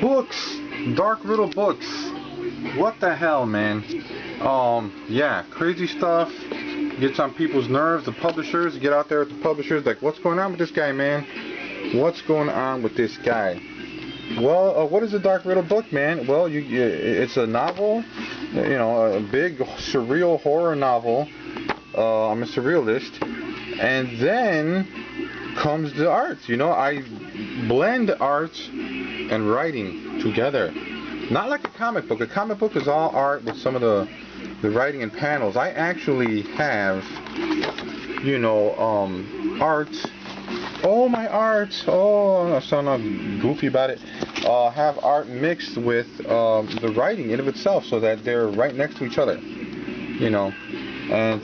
Books, Dark Riddle books. What the hell, man? Yeah, crazy stuff. Gets on people's nerves. The publishers, get out there with the publishers, like, what's going on with this guy, man? What's going on with this guy? Well, what is a Dark Riddle book, man? Well, it's a novel, you know, a big surreal horror novel. I'm a surrealist, and then comes the art. You know, I blend art and writing together. Not like a comic book. A comic book is all art with some of the writing and panels. I actually have, you know, art. Oh, my art. Oh, I sound all goofy about it. Have art mixed with the writing in of itself, so that they're right next to each other. You know, and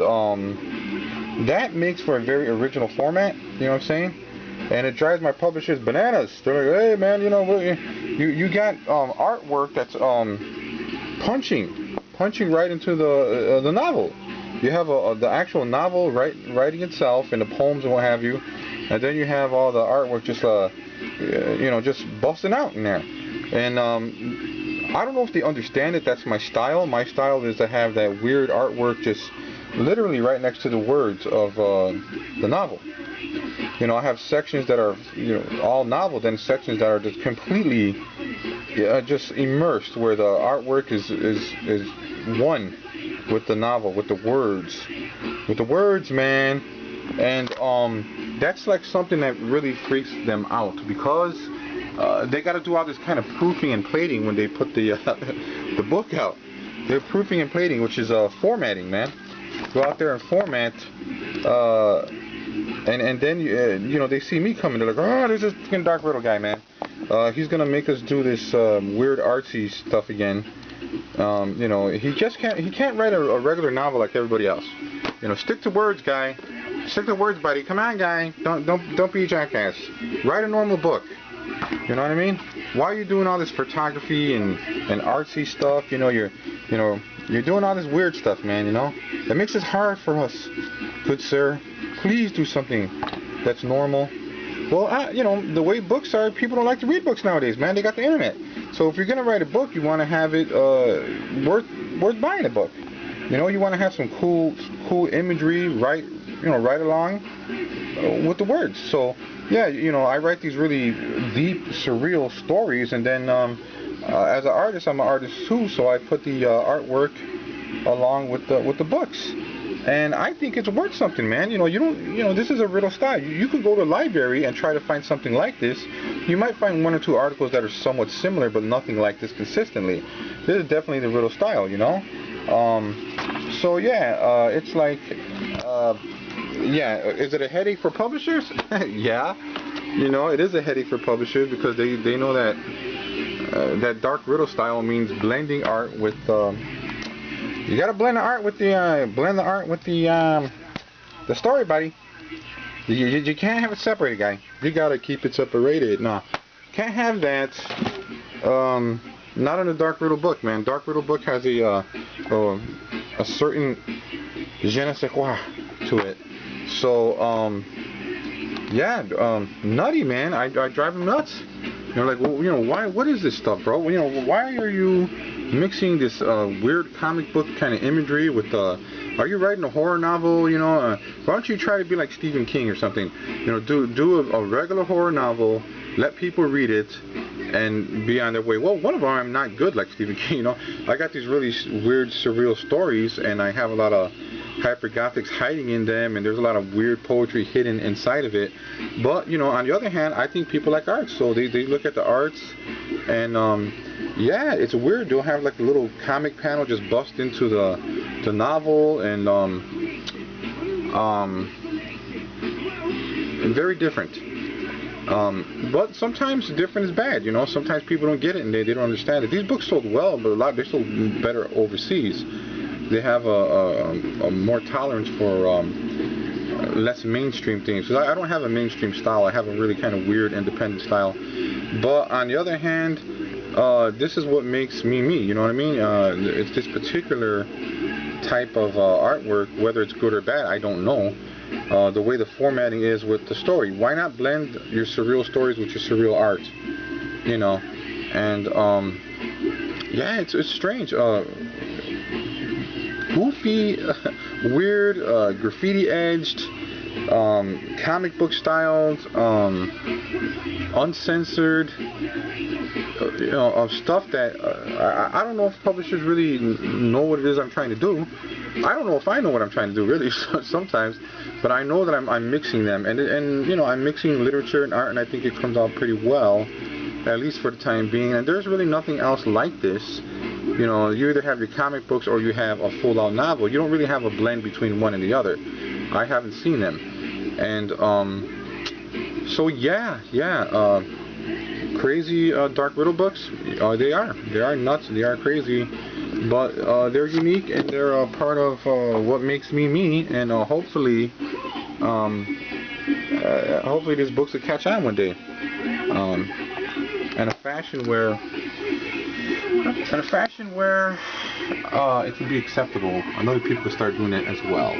that makes for a very original format. You know what I'm saying? And it drives my publishers bananas. They're like, hey, man, you know, you got artwork that's punching right into the novel. You have the actual novel writing itself and the poems and what have you, and then you have all the artwork just you know, just busting out in there. And I don't know if they understand it. That's my style. My style is to have that weird artwork just literally right next to the words of the novel. You know, I have sections that are, you know, all novel, then sections that are just completely just immersed, where the artwork is one with the novel, with the words, man. And that's like something that really freaks them out, because they got to do all this kind of proofing and plating when they put the the book out. They're proofing and plating, which is formatting, man. Go out there and format, and then you know, they see me coming. They're like, oh, there's this fucking Dark Riddle guy, man. He's gonna make us do this weird artsy stuff again. You know, he can't write a regular novel like everybody else. You know, stick to words, guy. Stick to words, buddy. Come on, guy. Don't be a jackass. Write a normal book. You know what I mean? Why are you doing all this photography and artsy stuff? You know, you're doing all this weird stuff, man. You know, that makes it hard for us. Good sir, please do something that's normal. Well, you know, the way books are, people don't like to read books nowadays, man. They got the internet. So if you're gonna write a book, you want to have it worth buying a book. You know, you want to have some cool imagery, right along with the words. So yeah, you know, I write these really deep, surreal stories, and then as an artist, I'm an artist too. So I put the artwork along with the books. And I think it's worth something, man. You know, this is a riddle style. You could go to a library and try to find something like this. You might find one or two articles that are somewhat similar, but nothing like this consistently. This is definitely the riddle style, you know. So yeah, it's like, yeah, is it a headache for publishers? Yeah, you know, it is a headache for publishers, because they know that that Dark Riddle style means blending art with. You gotta blend the art with the story, buddy. You can't have it separated, guy. You gotta keep it separated. No, can't have that. Not in a Dark Riddle book, man. Dark Riddle book has a certain je ne sais quoi to it. So yeah, nutty, man. I drive them nuts. They're like, well, you know, why? What is this stuff, bro? You know, why are you mixing this weird comic book kind of imagery with are you writing a horror novel? You know, why don't you try to be like Stephen King or something? You know, do a regular horror novel, let people read it, and be on their way. Well, one of them, I'm not good like Stephen King. You know, I got these really weird, surreal stories, and I have a lot of hypergothics hiding in them, and there's a lot of weird poetry hidden inside of it. But you know, on the other hand, I think people like art, so they look at the arts, and yeah, it's weird. They'll have like a little comic panel just bust into the novel, and very different. But sometimes different is bad, you know. Sometimes people don't get it and they don't understand it. These books sold well, but they sold better overseas. They have a more tolerance for less mainstream things. Because I don't have a mainstream style. I have a really kind of weird independent style. But on the other hand, this is what makes me me. You know what I mean? It's this particular type of artwork, whether it's good or bad, I don't know. The way the formatting is with the story. Why not blend your surreal stories with your surreal art? You know, And yeah, it's strange. Goofy, weird, graffiti edged, comic book styled, uncensored, of stuff that I don't know if publishers really know what it is I'm trying to do. I don't know if I know what I'm trying to do really sometimes, but I know that I'm mixing them, and I'm mixing literature and art, and I think it comes out pretty well, at least for the time being. And there's really nothing else like this. You either have your comic books or you have a full-out novel. You don't really have a blend between one and the other. I haven't seen them. And so yeah, crazy dark riddle books. They are nuts. They are crazy, but they're unique, and they're a part of what makes me me. And hopefully these books will catch on one day. In a fashion where it can be acceptable, and other people can start doing it as well.